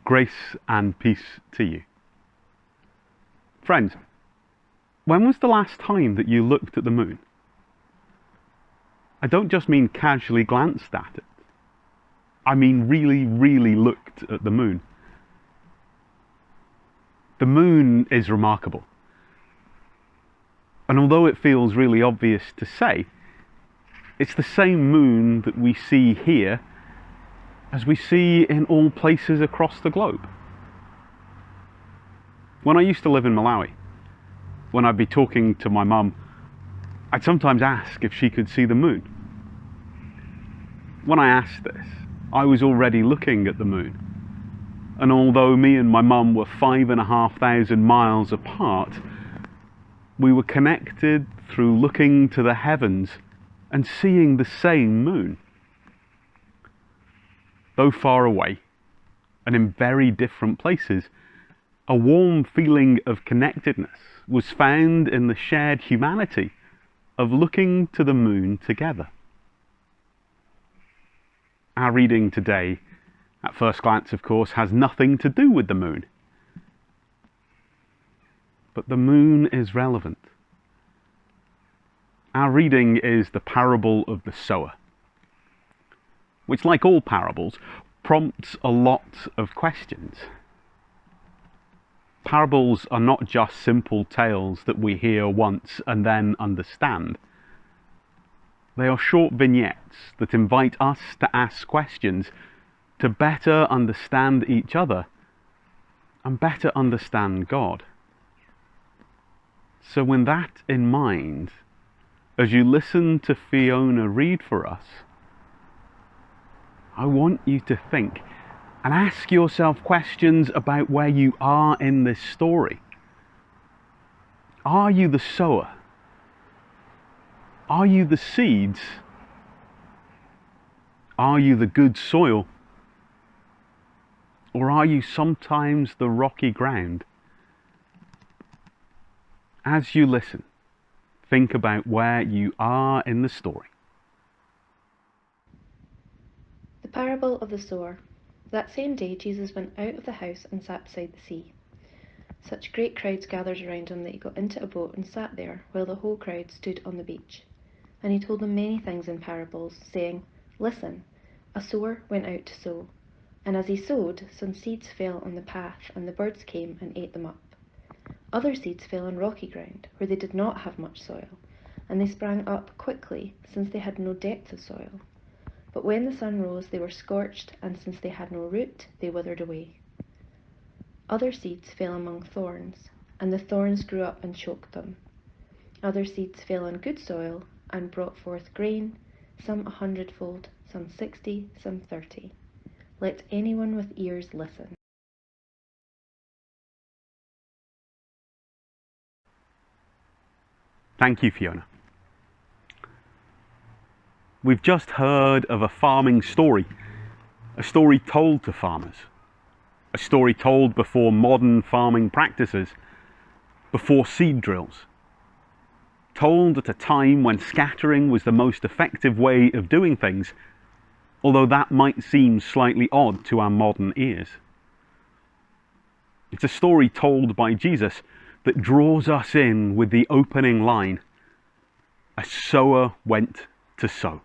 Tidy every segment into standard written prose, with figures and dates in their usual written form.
Grace and peace to you. Friends, when was the last time that you looked at the moon? I don't just mean casually glanced at it. I mean really looked at the moon. The moon is remarkable. And although it feels really obvious to say, it's the same moon that we see here as we see in all places across the globe. When I used to live in Malawi, when I'd be talking to my mum, I'd sometimes ask if she could see the moon. When I asked this, I was already looking at the moon. And although me and my mum were 5,500 miles apart, we were connected through looking to the heavens and seeing the same moon. Though far away, and in very different places, a warm feeling of connectedness was found in the shared humanity of looking to the moon together. Our reading today, at first glance of course, has nothing to do with the moon. But the moon is relevant. Our reading is the parable of the sower, which, like all parables, prompts a lot of questions. Parables are not just simple tales that we hear once and then understand. They are short vignettes that invite us to ask questions to better understand each other and better understand God. So with that in mind, as you listen to Fiona read for us, I want you to think and ask yourself questions about where you are in this story. Are you the sower? Are you the seeds? Are you the good soil? Or are you sometimes the rocky ground? As you listen, think about where you are in the story. The parable of the sower. That same day Jesus went out of the house and sat beside the sea. Such great crowds gathered around him that he got into a boat and sat there, while the whole crowd stood on the beach. And he told them many things in parables, saying, "Listen, a sower went out to sow. And as he sowed, some seeds fell on the path, and the birds came and ate them up. Other seeds fell on rocky ground, where they did not have much soil, and they sprang up quickly, since they had no depth of soil. But when the sun rose, they were scorched, and since they had no root, they withered away. Other seeds fell among thorns, and the thorns grew up and choked them. Other seeds fell on good soil, and brought forth grain, some 100-fold, some 60, some 30. Let anyone with ears listen." Thank you, Fiona. We've just heard of a farming story, a story told to farmers, a story told before modern farming practices, before seed drills, told at a time when scattering was the most effective way of doing things, although that might seem slightly odd to our modern ears. It's a story told by Jesus that draws us in with the opening line, "A sower went to sow."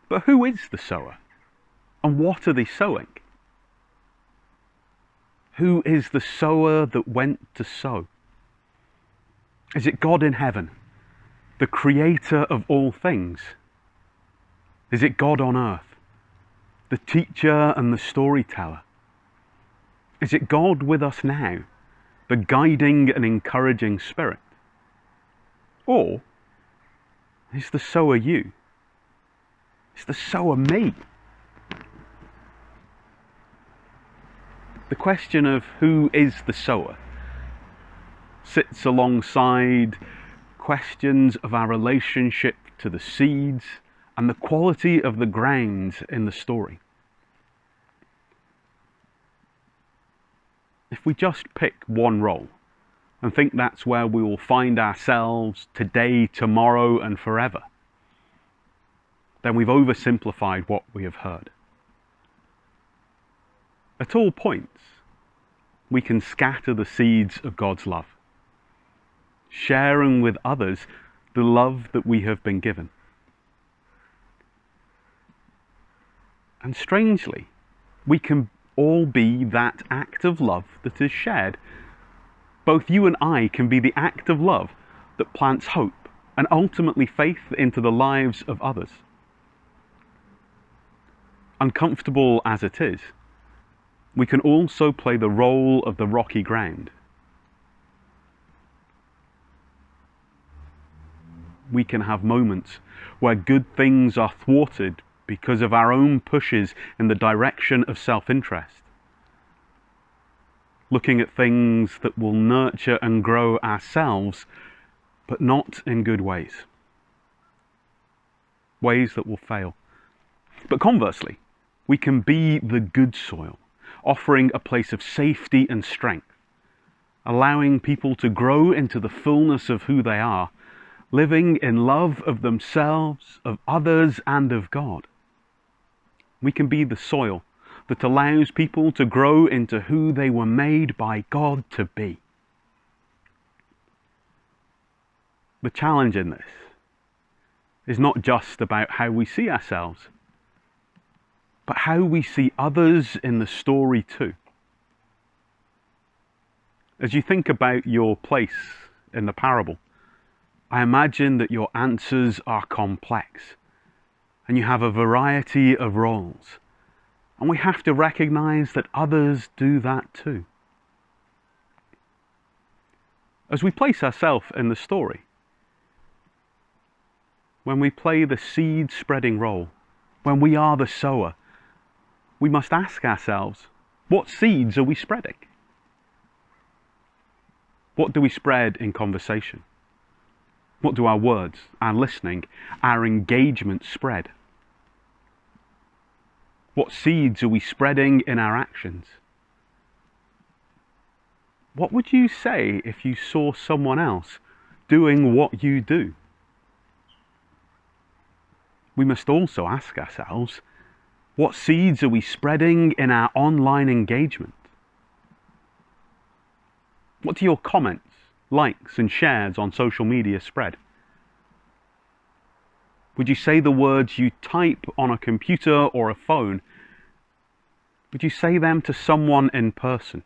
But who is the sower? And what are they sowing? Who is the sower that went to sow? Is it God in heaven, the creator of all things? Is it God on earth, the teacher and the storyteller? Is it God with us now, the guiding and encouraging Spirit? Or is the sower you? Is the sower me? The question of who is the sower sits alongside questions of our relationship to the seeds and the quality of the ground in the story. If we just pick one role and think that's where we will find ourselves today, tomorrow, and forever, then we've oversimplified what we have heard. At all points, we can scatter the seeds of God's love, sharing with others the love that we have been given. And strangely, we can all be that act of love that is shared. Both you and I can be the act of love that plants hope and ultimately faith into the lives of others. Uncomfortable as it is, we can also play the role of the rocky ground. We can have moments where good things are thwarted because of our own pushes in the direction of self-interest. Looking at things that will nurture and grow ourselves, but not in good ways. Ways that will fail. But conversely, we can be the good soil, offering a place of safety and strength, allowing people to grow into the fullness of who they are, living in love of themselves, of others, and of God. We can be the soil that allows people to grow into who they were made by God to be. The challenge in this is not just about how we see ourselves, but how we see others in the story too. As you think about your place in the parable, I imagine that your answers are complex and you have a variety of roles. And we have to recognize that others do that too. As we place ourselves in the story, when we play the seed-spreading role, when we are the sower, we must ask ourselves, what seeds are we spreading? What do we spread in conversation? What do our words, our listening, our engagement spread? What seeds are we spreading in our actions? What would you say if you saw someone else doing what you do? We must also ask ourselves, what seeds are we spreading in our online engagement? What do your comments, likes and shares on social media spread? Would you say the words you type on a computer or a phone? Would you say them to someone in person?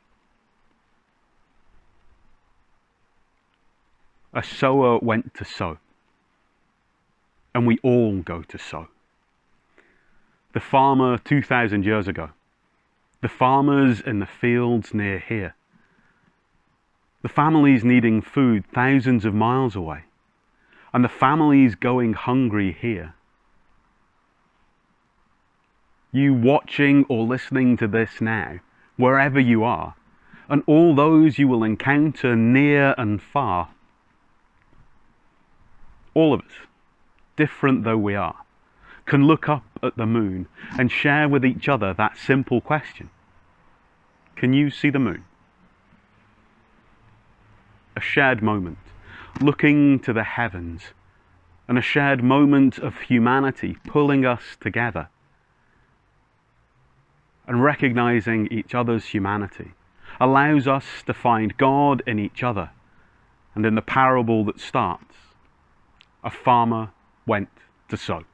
A sower went to sow, and we all go to sow. The farmer 2,000 years ago, the farmers in the fields near here, the families needing food thousands of miles away, and the families going hungry here. You watching or listening to this now, wherever you are, and all those you will encounter near and far. All of us, different though we are, can look up at the moon and share with each other that simple question. Can you see the moon? A shared moment, looking to the heavens, and a shared moment of humanity pulling us together, and recognizing each other's humanity allows us to find God in each other. And in the parable that starts, a farmer went to sow.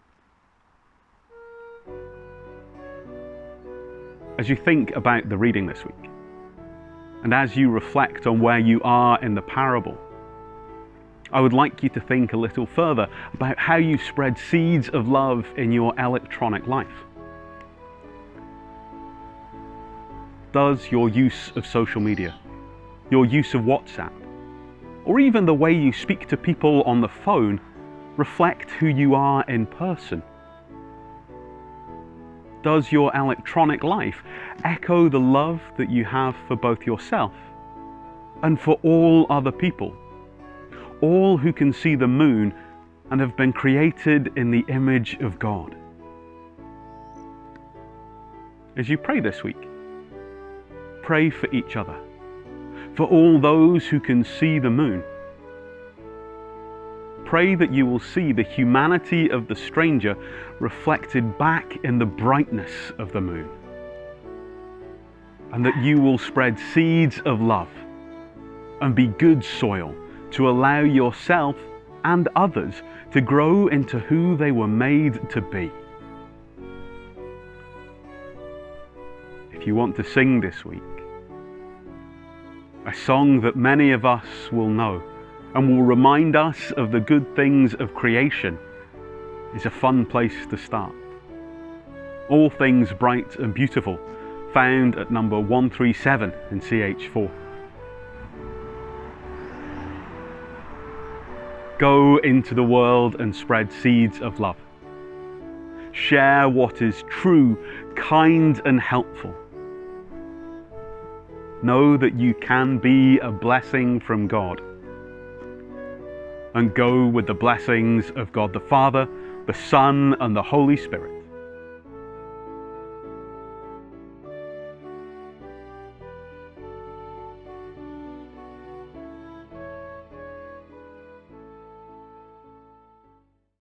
As you think about the reading this week, and as you reflect on where you are in the parable, I would like you to think a little further about how you spread seeds of love in your electronic life. Does your use of social media, your use of WhatsApp, or even the way you speak to people on the phone reflect who you are in person? Does your electronic life echo the love that you have for both yourself and for all other people, all who can see the moon and have been created in the image of God? As you pray this week, pray for each other, for all those who can see the moon. Pray that you will see the humanity of the stranger reflected back in the brightness of the moon. and that you will spread seeds of love and be good soil to allow yourself and others to grow into who they were made to be. If you want to sing this week, a song that many of us will know and will remind us of the good things of creation, is a fun place to start. All Things Bright and Beautiful, found at number 137 in CH4. Go into the world and spread seeds of love. Share what is true, kind and helpful. Know that you can be a blessing from God. And go with the blessings of God the Father, the Son and the Holy Spirit.